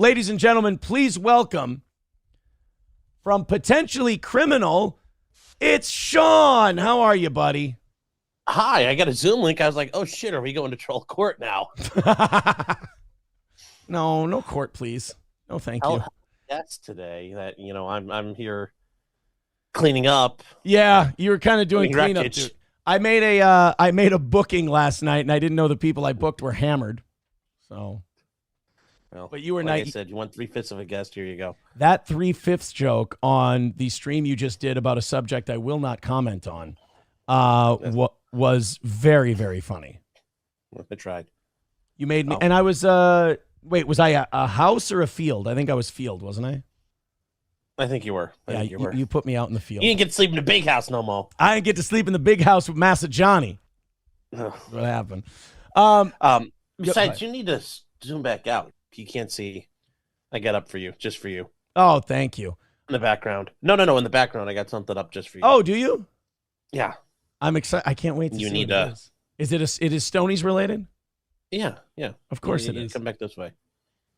ladies and gentlemen, please welcome from potentially criminal, it's Sean. How are you, buddy? Hi, I got a Zoom link. I was like, oh shit, are we going to troll court now? No court, please. No, thank you. That's today that, I'm here cleaning up. Yeah, you were kind of doing cleanup, dude. I made a booking last night, and I didn't know the people I booked were hammered. So, well, but you were like nice. I said, you want 3/5 of a guest. Here you go. That 3/5 joke on the stream you just did about a subject I will not comment on was very, very funny. I tried. You made me, and I was wait, was I a house or a field? I think I was field, wasn't I? I think you were. I think you were. You put me out in the field. You didn't get to sleep in the big house no more. I didn't get to sleep in the big house with Massa Johnny. What happened? Besides, you need to zoom back out. You can't see. I got up for you, just for you. Oh, thank you. In the background. No. In the background, I got something up just for you. Oh, do you? Yeah. I'm excited. I can't wait to see what it is. It is Stoney's related? Yeah. Of course it is. Come back this way.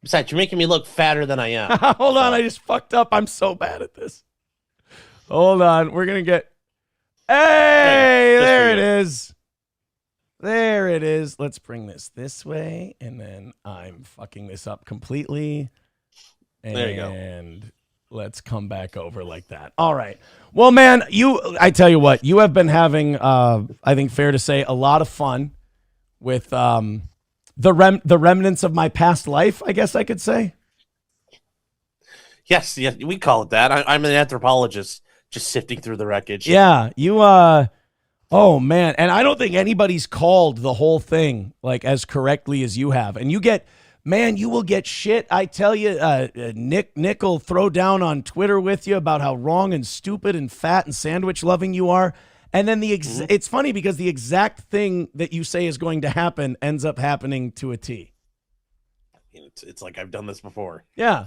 Besides, you're making me look fatter than I am. Hold on, I just fucked up. I'm so bad at this. Hold on. We're going to get... Hey, there it is. There it is. Let's bring this way, and then I'm fucking this up completely. And there you go. Let's come back over like that. All right. Well, man, I tell you what, you have been having, I think fair to say, a lot of fun with the remnants of my past life, I guess I could say. Yes, we call it that. I'm an anthropologist, just sifting through the wreckage. Yeah, you oh man, and I don't think anybody's called the whole thing like as correctly as you have. And you will get shit. I tell you, Nick will throw down on Twitter with you about how wrong and stupid and fat and sandwich loving you are. And then it's funny because the exact thing that you say is going to happen ends up happening to a T. It's like I've done this before. Yeah.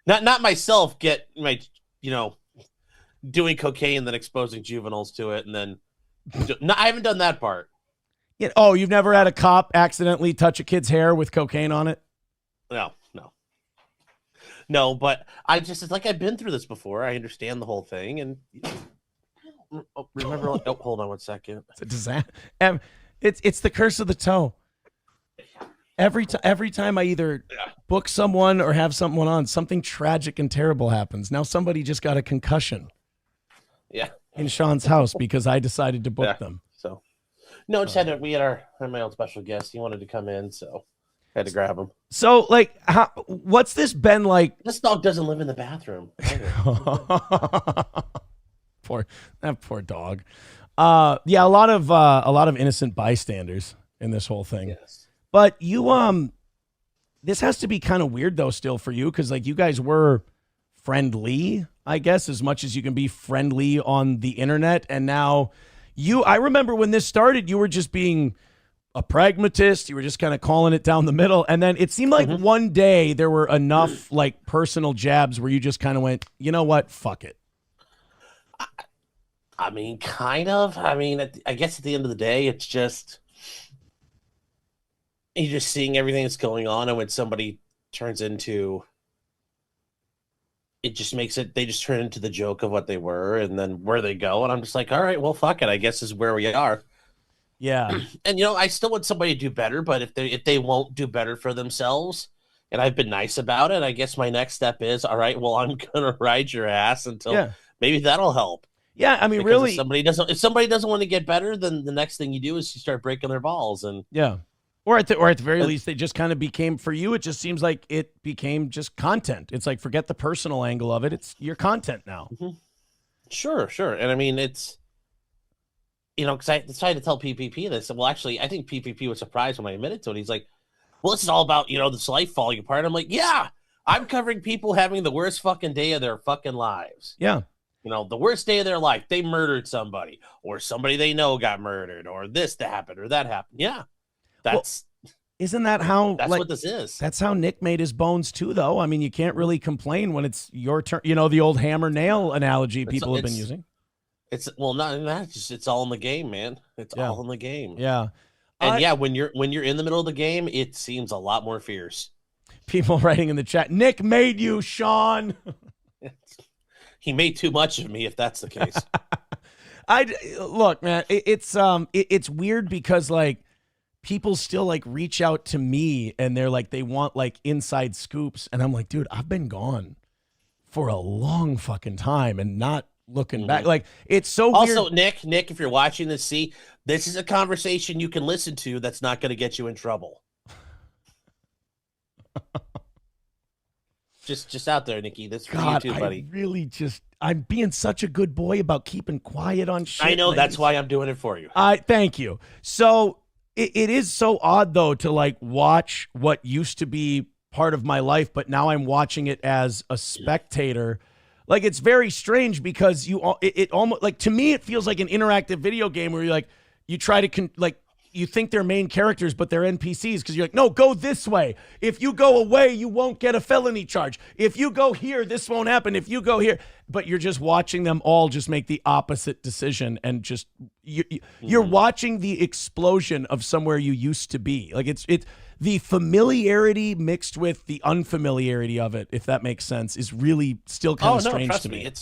Not myself doing cocaine and then exposing juveniles to it. And then I haven't done that part. Yeah. Oh, you've never had a cop accidentally touch a kid's hair with cocaine on it? No, but it's like I've been through this before. I understand the whole thing. And remember, hold on one second. It's a disaster. It's the curse of the toe. Every time I either book someone or have someone on, something tragic and terrible happens. Now somebody just got a concussion. Yeah. In Sean's house because I decided to book them. So, no, we had my old special guest. He wanted to come in, so I had to grab him. So, like, what's this been like? This dog doesn't live in the bathroom. Poor dog. Yeah, a lot of innocent bystanders in this whole thing. Yes. But you this has to be kind of weird though still for you cuz like you guys were friendly, I guess, as much as you can be friendly on the internet, and now I remember when this started you were just being a pragmatist. You were just kind of calling it down the middle, and then it seemed like one day there were enough like personal jabs where you just kind of went, "You know what? Fuck it." I mean, kind of. I mean, I guess at the end of the day, it's just you're just seeing everything that's going on, and when somebody turns into, it just makes it. They just turn into the joke of what they were, and then where they go, and I'm just like, all right, well, fuck it. I guess this is where we are. Yeah. And I still want somebody to do better, but if they won't do better for themselves, and I've been nice about it, I guess my next step is, all right, well, I'm gonna ride your ass until maybe that'll help. Yeah, I mean, really, if somebody doesn't want to get better, then the next thing you do is you start breaking their balls, and or at the very least, they just kind of became, for you, it just seems like it became just content. It's like, forget the personal angle of it; it's your content now. Mm-hmm. Sure, and I mean, it's because I decided to tell PPP this. Well, actually, I think PPP was surprised when I admitted to it. He's like, "Well, this is all about this life falling apart." I'm like, "Yeah, I'm covering people having the worst fucking day of their fucking lives." Yeah. The worst day of their life, they murdered somebody, or somebody they know got murdered, or this that happened, or that happened. Yeah, isn't that how? That's what this is. That's how Nick made his bones too, though. I mean, you can't really complain when it's your turn. The old hammer nail analogy people have been using. It's not that. It's all in the game, man. It's all in the game. Yeah, and when you're in the middle of the game, it seems a lot more fierce. People writing in the chat, Nick made you, Sean. He made too much of me, if that's the case. I look, man. It's weird because like people still like reach out to me and they're like they want like inside scoops, and I'm like, dude, I've been gone for a long fucking time and not looking back. Like it's so also weird. Nick, if you're watching this, see, this is a conversation you can listen to that's not going to get you in trouble. just out there, Nikki. This is for you too, buddy. I'm being such a good boy about keeping quiet on shit. I know, that's why I'm doing it for you. Thank you. So it is so odd though to like watch what used to be part of my life, but now I'm watching it as a spectator. Like it's very strange because it almost like, to me it feels like an interactive video game where you're like you try to you think they're main characters, but they're NPCs because you're like, no, go this way. If you go away, you won't get a felony charge. If you go here, this won't happen. If you go here, but you're just watching them all just make the opposite decision, and just you're watching the explosion of somewhere you used to be. Like it's the familiarity mixed with the unfamiliarity of it, if that makes sense, is really still kind of strange to me.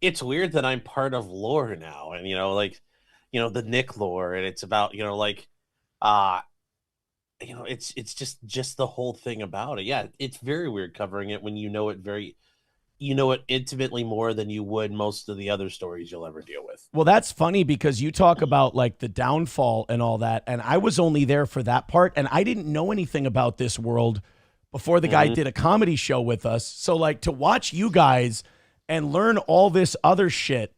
It's weird that I'm part of lore now, and the Nick lore, and it's about it's just the whole thing about it. Yeah, it's very weird covering it when you know it intimately more than you would most of the other stories you'll ever deal with. Well, that's funny because you talk about like the downfall and all that, and I was only there for that part, and I didn't know anything about this world before the guy did a comedy show with us. So like to watch you guys and learn all this other shit,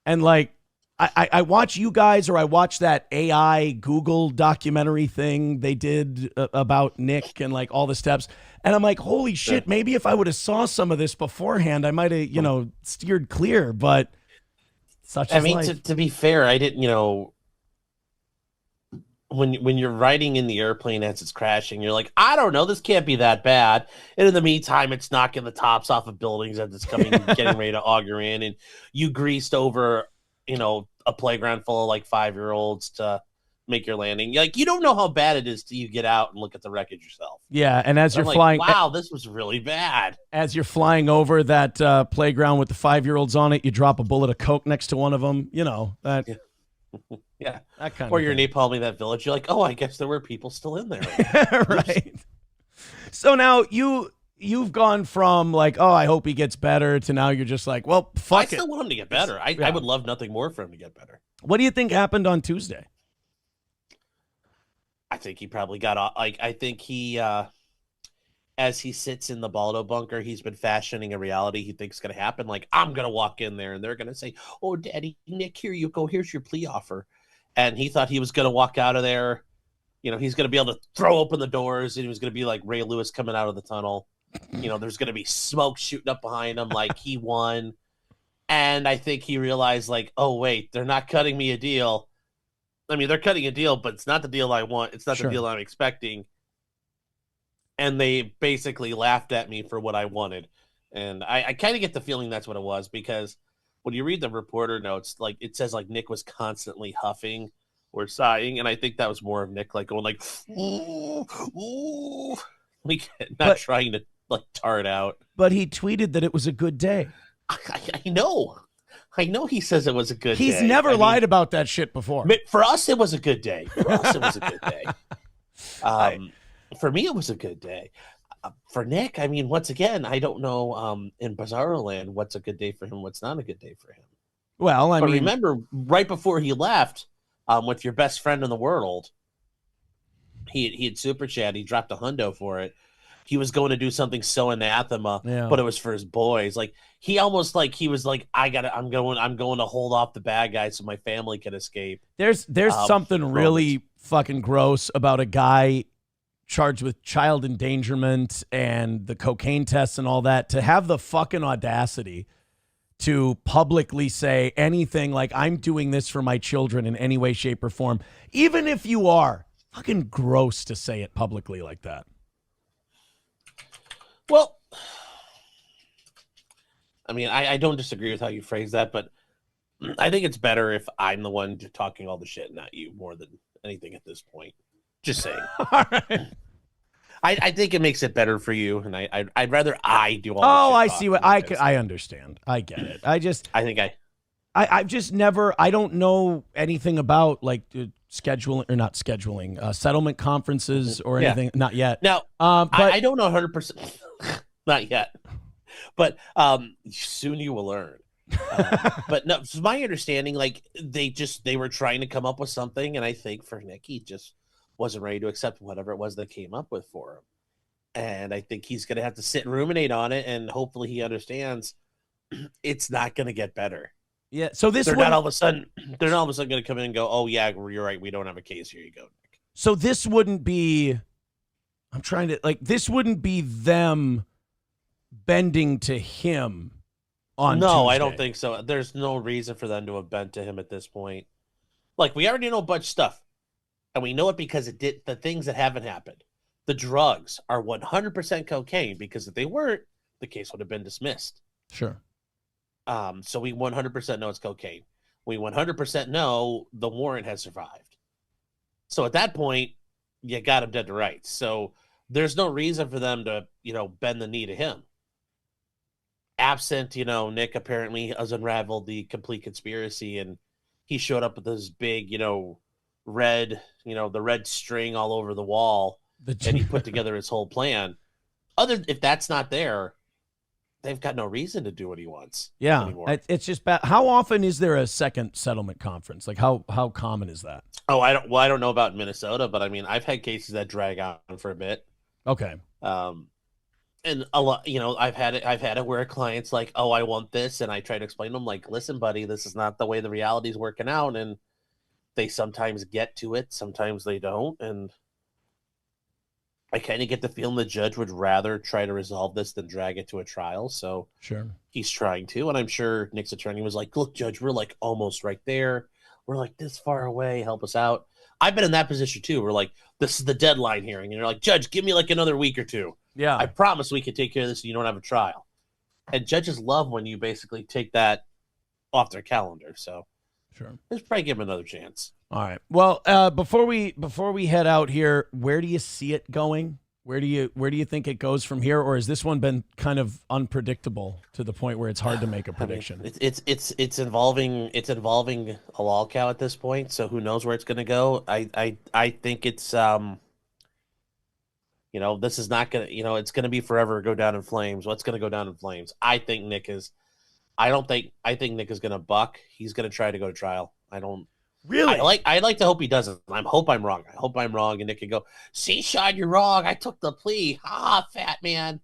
and like I watch you guys, or I watch that AI Google documentary thing they did about Nick and like all the steps. And I'm like, holy shit, maybe if I would have saw some of this beforehand, I might have, steered clear, but such is life. To be fair, I didn't, when you're riding in the airplane as it's crashing, you're like, I don't know, this can't be that bad. And in the meantime, it's knocking the tops off of buildings as it's getting ready to auger in, and you greased over a playground full of like 5-year-olds to make your landing. Like, you don't know how bad it is till you get out and look at the wreckage yourself. Yeah, and as you're flying, wow, this was really bad. As you're flying over that playground with the 5-year-olds on it, you drop a bullet of Coke next to one of them. That. Yeah, that kind or of you're thing. napalming that village. You're like, oh, I guess there were people still in there. Right. So now you've gone from like, oh, I hope he gets better, to now you're just like, well, fuck it. I still want him to get better. I would love nothing more for him to get better. What do you think happened on Tuesday? I think he probably got off. I think he, as he sits in the Baldo bunker, he's been fashioning a reality he thinks is going to happen. Like, I'm going to walk in there and they're going to say, oh, Daddy, Nick, here you go. Here's your plea offer. And he thought he was going to walk out of there. He's going to be able to throw open the doors, and he was going to be like Ray Lewis coming out of the tunnel. There's going to be smoke shooting up behind him like he won. And I think he realized, like, oh, wait, they're not cutting me a deal. I mean, they're cutting a deal, but it's not the deal I want. It's not the deal I'm expecting. And they basically laughed at me for what I wanted. And I kind of get the feeling that's what it was, because when you read the reporter notes, like, it says like Nick was constantly huffing or sighing, and I think that was more of Nick like going like, ooh, ooh, like not trying to like tar it out. But he tweeted that it was a good day. I know he says it was a good day. He's never lied about that shit before. For us, it was a good day. For us, it was a good day. For me, it was a good day. For Nick, I mean, once again, I don't know in Bizarro Land what's a good day for him, what's not a good day for him. Well, I mean, remember, right before he left, with your best friend in the world, he had super chat. He dropped a hundo for it. He was going to do something so anathema, but it was for his boys. Like, he almost like he was like, I'm going to hold off the bad guys so my family can escape. There's something really fucking gross about a guy charged with child endangerment and the cocaine tests and all that, to have the fucking audacity to publicly say anything like, I'm doing this for my children in any way, shape, or form. Even if you are, fucking gross to say it publicly like that. Well, I mean, I don't disagree with how you phrase that, but I think it's better if I'm the one talking all the shit, not you, more than anything at this point. Just saying. All right. I think it makes it better for you, and I'd rather I do all the Oh, shit I see what talking because I understand. I get it. I think I've just never, I don't know anything about like scheduling or not scheduling, settlement conferences or yeah. anything. Not yet. Now But I don't know 100%, not yet, but soon you will learn. But no, from my understanding, like they were trying to come up with something, and I think for Nick, he just wasn't ready to accept whatever it was they came up with for him. And I think he's going to have to sit and ruminate on it, and hopefully he understands it's not going to get better. yeah, so this They're not wouldn't, all of a sudden they're not all of a sudden going to come in and go, "Oh yeah, you're right. We don't have a case. Here you go." so this wouldn't be, I'm trying to, like, this wouldn't be them bending to him on No, I don't Tuesday. think so. There's no reason for them to have bent to him at this point. Like we already know a bunch of stuff, and we know it because it did the things that haven't happened. The drugs are 100% cocaine because if they weren't, the case would have been dismissed. Sure. So we 100% know it's cocaine. We 100% know the warrant has survived. So at that point, you got him dead to rights. So there's no reason for them to, bend the knee to him. Absent, Nick apparently has unraveled the complete conspiracy, and he showed up with this big, red, the red string all over the wall, and he put together his whole plan. If that's not there, they've got no reason to do what he wants. Yeah, anymore. it's just bad. How often is there a second settlement conference? Like how common is that? Oh, I don't know about Minnesota, but I mean, I've had cases that drag on for a bit. Okay. And a lot, I've had it where a client's like, "Oh, I want this," and I try to explain to them, like, "Listen, buddy, this is not the way the reality's working out," and they sometimes get to it, sometimes they don't, and I kind of get the feeling the judge would rather try to resolve this than drag it to a trial. So Sure. he's trying to, and I'm sure Nick's attorney was like, "Look, Judge, we're like almost right there. We're like this far away. Help us out." I've been in that position too. We're like, "This is the deadline hearing," and you're like, "Judge, give me like another week or two. Yeah. I promise we can take care of this, and you don't have a trial." And judges love when you basically take that off their calendar. So Sure. let's probably give him another chance. All right. Well, before we head out here, where do you see it going? Where do you think it goes from here, or has this one been kind of unpredictable to the point where it's hard to make a prediction? I mean, it's involving a lol cow at this point, so who knows where it's going to go? I think it's this is not going to it's going to be forever go down in flames. What's going to go down in flames? I think Nick is going to buck. He's going to try to go to trial. I don't. Really? I like to hope he doesn't. I hope I'm wrong. I hope I'm wrong, and Nick can go, "See, Sean, you're wrong. I took the plea. Ah, fat man."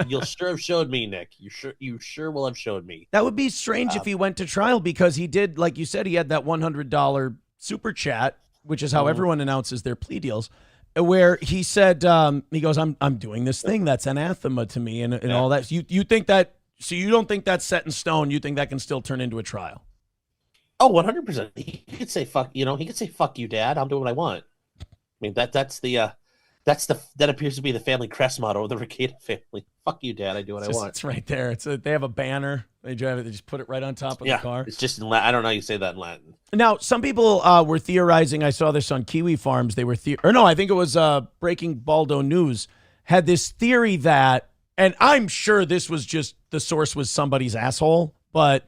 You'll sure have showed me, Nick. You sure will have showed me. That would be strange if he went to trial, because he did, like you said, he had that $100 super chat, which is how everyone announces their plea deals, where he said, he goes, I'm doing this thing that's anathema to me, and all that. You think that? So you don't think that's set in stone? You think that can still turn into a trial? Oh, 100%. He could say fuck. He could say fuck you, Dad. I'm doing what I want. I mean that appears to be the family crest motto of the Rekieta family. Fuck you, Dad. I do what I want. It's right there. They have a banner. They drive it. They just put it right on top of the car. It's just in Latin. I don't know how you say that in Latin. Now, some people were theorizing. I saw this on Kiwi Farms. They were I think it was Breaking Baldo News had this theory that, and I'm sure this was just the source was somebody's asshole, but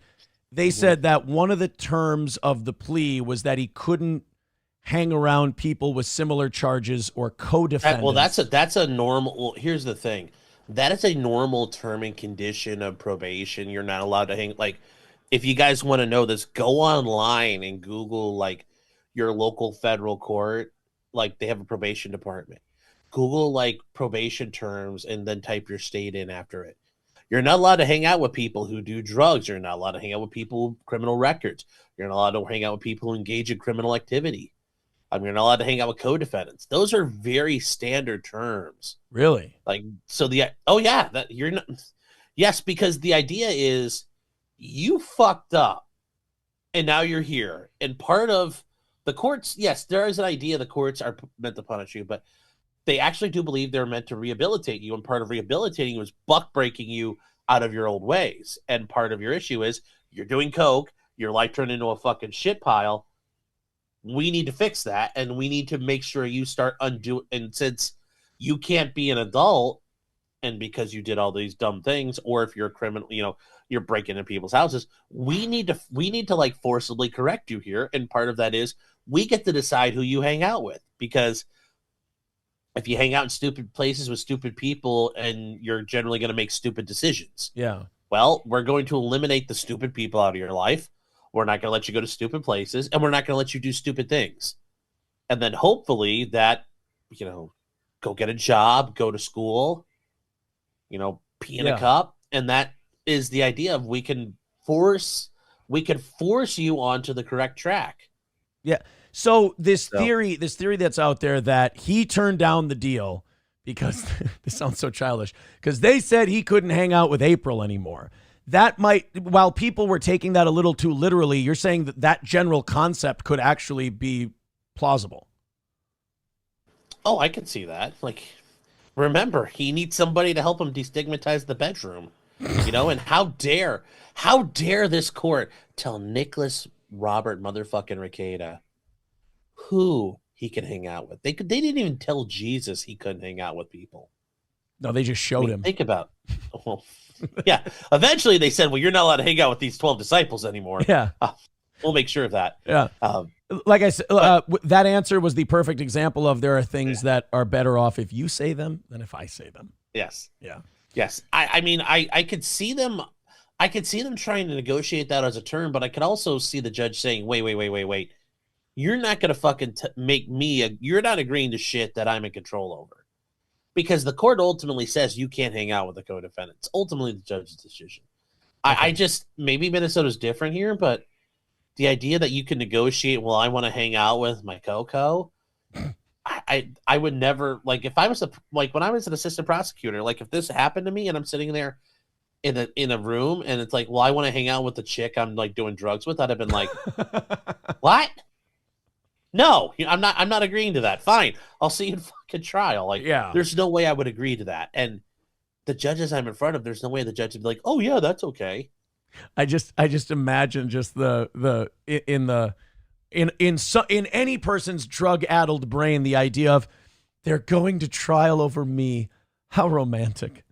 they said that one of the terms of the plea was that he couldn't hang around people with similar charges or co-defendants. Well, that's a normal. Well, here's the thing. That is a normal term and condition of probation. You're not allowed to hang. Like, if you guys want to know this, go online and Google like your local federal court. Like, they have a probation department. Google like probation terms and then type your state in after it. You're not allowed to hang out with people who do drugs. You're not allowed to hang out with people with criminal records. You're not allowed to hang out with people who engage in criminal activity. You're not allowed to hang out with co-defendants. Those are very standard terms. Really? Like, so yes, because the idea is you fucked up and now you're here. And part of the courts, yes, there is an idea the courts are meant to punish you, but they actually do believe they're meant to rehabilitate you. And part of rehabilitating you is buck breaking you out of your old ways. And part of your issue is you're doing coke, your life turned into a fucking shit pile. We need to fix that, and we need to make sure you start undo. And since you can't be an adult, and because you did all these dumb things, or if you're a criminal, you're breaking into people's houses. We need to like forcibly correct you here, and part of that is we get to decide who you hang out with, because if you hang out in stupid places with stupid people, and you're generally going to make stupid decisions. Yeah. Well, we're going to eliminate the stupid people out of your life. We're not going to let you go to stupid places, and we're not going to let you do stupid things. And then hopefully that, go get a job, go to school, pee in a cup. And that is the idea of we can force you onto the correct track. Yeah. So this theory that's out there that he turned down the deal because this sounds so childish, because they said he couldn't hang out with April anymore. That might, while people were taking that a little too literally, you're saying that general concept could actually be plausible. Oh, I can see that. Like, remember, he needs somebody to help him destigmatize the bedroom, and how dare this court tell Nicholas Robert motherfucking Rekieta who he can hang out with. They didn't even tell Jesus he couldn't hang out with people. No, they just showed him. Think about, yeah. Eventually they said, well, you're not allowed to hang out with these 12 disciples anymore. Yeah. We'll make sure of that. Yeah. Like I said, that answer was the perfect example of there are things that are better off if you say them than if I say them. Yes. Yeah. Yes. I mean, I could see them. I could see them trying to negotiate that as a term, but I could also see the judge saying, wait. You're not going to fucking make me, you're not agreeing to shit that I'm in control over. Because the court ultimately says you can't hang out with the co-defendant. It's ultimately the judge's decision. Okay. I just, maybe Minnesota's different here, but the idea that you can negotiate, well, I want to hang out with my co-co, I would never, like, if I was when I was an assistant prosecutor, like, if this happened to me and I'm sitting there in a room and it's like, well, I want to hang out with the chick I'm like doing drugs with, I'd have been like, what? No, I'm not agreeing to that. Fine. I'll see you in fucking trial. Like, yeah. There's no way I would agree to that. And the judges I'm in front of, there's no way the judge would be like, oh yeah, that's okay. I just imagine just in any person's drug-addled brain, the idea of they're going to trial over me. How romantic.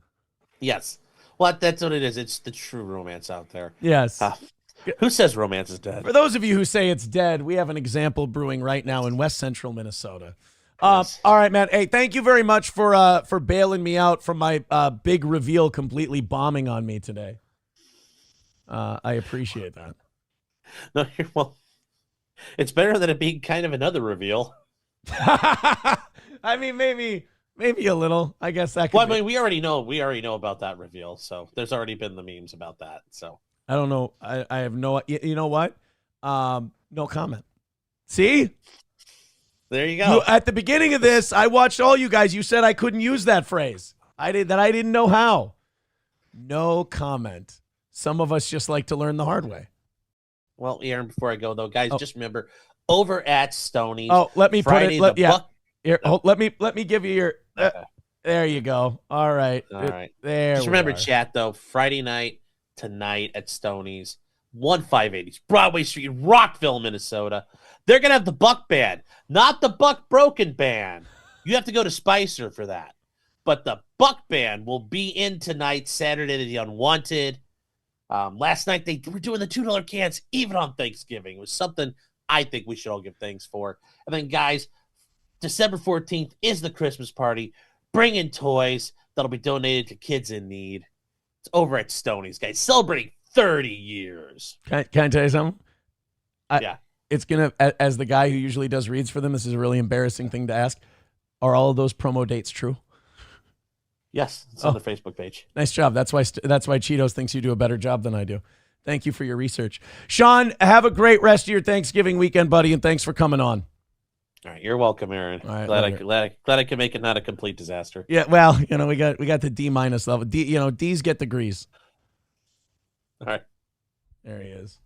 Yes. Well, that's what it is. It's the true romance out there. Yes. Who says romance is dead? For those of you who say it's dead, we have an example brewing right now in West Central Minnesota. Yes. All right, man. Hey, thank you very much for bailing me out from my big reveal completely bombing on me today. I appreciate that. No, well, it's better than it being kind of another reveal. I mean, maybe a little. I guess that could Well, I mean, we already know about that reveal, so there's already been the memes about that. So I don't know. I have no. You know what? No comment. See? There you go. At the beginning of this, I watched all you guys. You said I couldn't use that phrase. I didn't know how. No comment. Some of us just like to learn the hard way. Well, Aaron, before I go though, guys, just remember over at Stoney's. Oh, let me Friday, put it. Here, let me give you your. There you go. All right. All right. There. Just remember, chat though. Friday night tonight at Stoney's, 1580 Broadway Street, Rockville, Minnesota. They're gonna have the Buck Band, not the Buck Broken Band. You have to go to Spicer for that. But the Buck Band will be in tonight, Saturday, The Unwanted. Last night they were doing the $2 cans even on Thanksgiving. It was something I think we should all give thanks for. And then, guys, December 14th is the Christmas party. Bring in toys that'll be donated to kids in need. It's over at Stoney's, guys, celebrating 30 years. Can I tell you something? Yeah. It's going to, as the guy who usually does reads for them, this is a really embarrassing thing to ask. Are all of those promo dates true? Yes, it's on the Facebook page. Nice job. That's why Cheetos thinks you do a better job than I do. Thank you for your research. Sean, have a great rest of your Thanksgiving weekend, buddy, and thanks for coming on. All right, you're welcome, Aaron. All right, glad I can make it not a complete disaster. Yeah, well, we got the D- level. D's get degrees. All right. There he is.